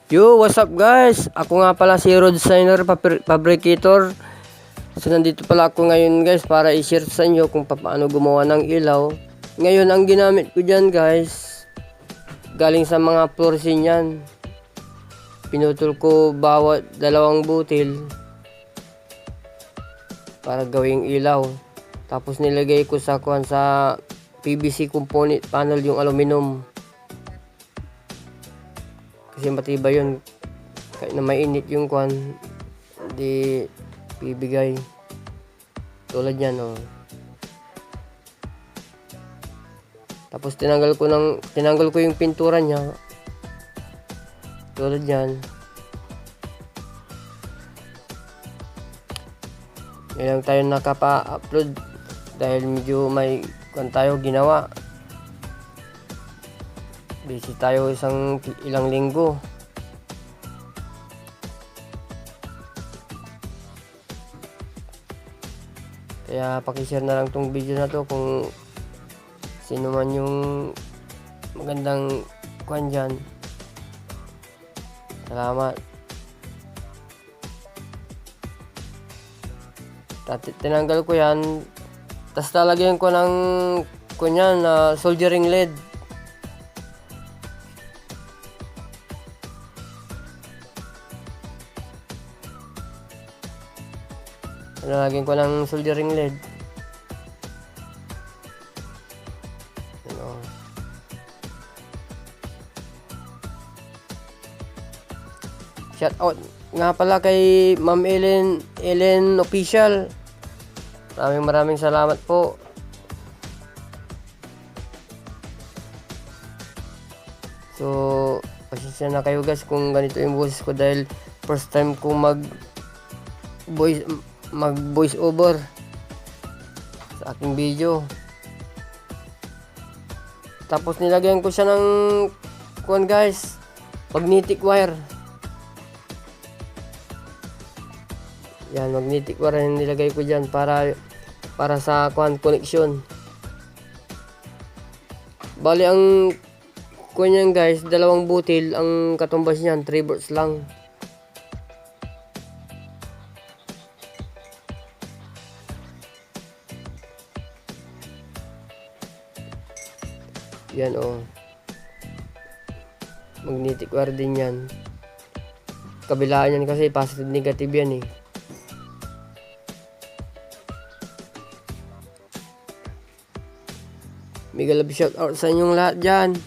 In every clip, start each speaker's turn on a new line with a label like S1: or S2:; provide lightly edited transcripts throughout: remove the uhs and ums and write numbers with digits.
S1: Yo, what's up guys? Ako nga pala si Road Signer Fabricator. So nandito pala ako ngayon guys para i-share sa inyo kung paano gumawa ng ilaw. Ngayon ang ginamit ko dyan guys, galing sa mga fluorescent yan. Pinutol ko bawat dalawang butil para gawing ilaw. Tapos nilagay ko sa PVC component panel yung aluminum. Kasi matibay yun. Kahit na mainit yung hindi bibigay. Tulad yan, oh. Tapos tinanggal ko yung pintura niya. Tulad yan. Ngayon tayo nakapa-upload dahil medyo may tayo ginawa. Busy tayo ilang linggo. Kaya paki-share na lang tong video na to kung sino man yung magandang dyan. Salamat. Tinanggal ko yan. Tapos lalagyan ko ng soldering lead. Lalagyan ko ng soldering lead. Ano. Shout out nga pala kay Ma'am Ellen Official. Maraming salamat po. So, pasensya na kayo guys kung ganito yung boses ko dahil first time ko mag voice over sa aking video. Tapos nilagyan ko siya ng guys, magnetic wire. Yan, magnetic wire yung nilagay ko dyan para sa connection. Bali ang yan guys, dalawang butil ang katumbas niyan, 3 volts lang. Yan, oh. Magnetic wire din yan. Kabilaan yan kasi positive negative yan, eh. Mega love shout out sa inyong lahat dyan.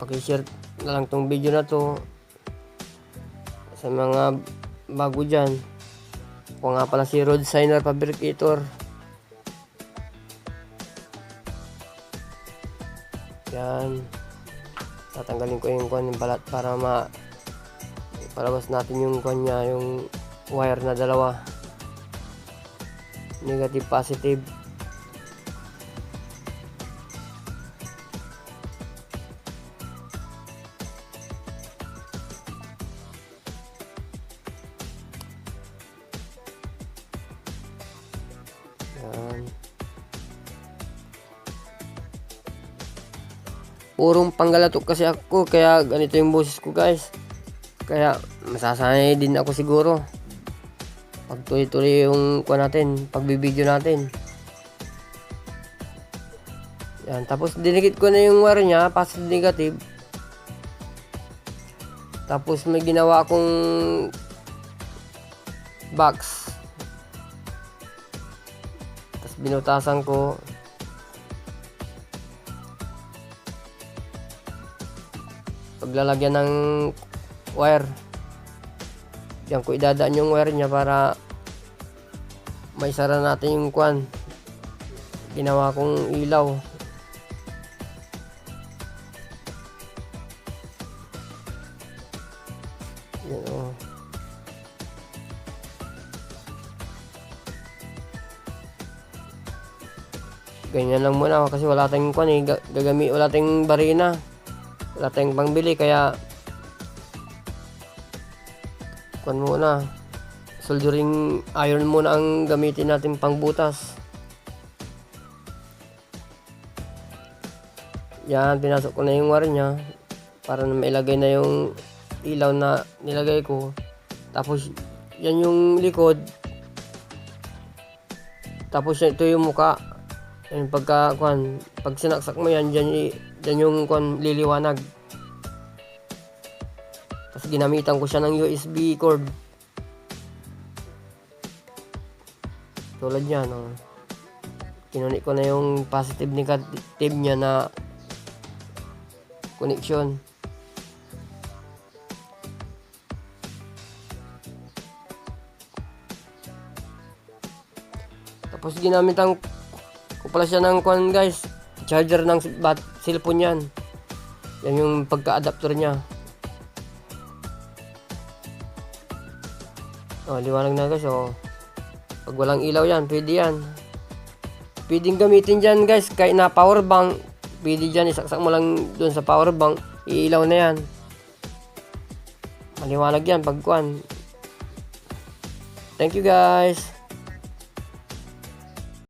S1: Paki-share na lang tong video na to sa mga bago dyan. Ako nga pala si Road Signer Fabricator. Yan. Tatanggalin ko yung balat para palabas natin yung yung wire na dalawa. Negative, positive. Yan. Purong panggalatok kasi ako, kaya ganito yung boses ko guys. Kaya masasanay din ako siguro pag tuloy-tuloy yung pagbibideo natin. Yan, tapos dinikit ko na yung wire niya, positive negative. Tapos may ginawa akong box. Tapos binutasan ko. Paglalagyan ng wire, diyan ko idadaan yung wire niya para maisara natin yung ginawa kong ilaw. Yan, oh. Ganyan lang muna kasi wala tayong wala tayong barina, wala tayong pangbili, kaya muna soldering iron muna ang gamitin natin pang butas. Yan, pinasok ko na yung wire niya para na mailagay na yung ilaw na nilagay ko. Tapos yan yung likod. Tapos ito yung muka. Yung pag sinaksak mo yan, dyan yung liliwanag. Tapos ginamitan ko siya ng USB cord. Tulad yan, oh. Kinunik ko na yung positive negative niya na connection. Tapos ginamitan ko pala siya ng guys, charger ng cellphone yan. Yan yung pagka-adapter niya. Oh, liwanag na guys, oh. Pag walang ilaw yan, pwede yan. Pwedeng gamitin dyan guys, kahit na power bank. Pwede dyan, isaksak mo lang doon sa power bank, iilaw na yan. Maliwanag yan pag Thank you guys.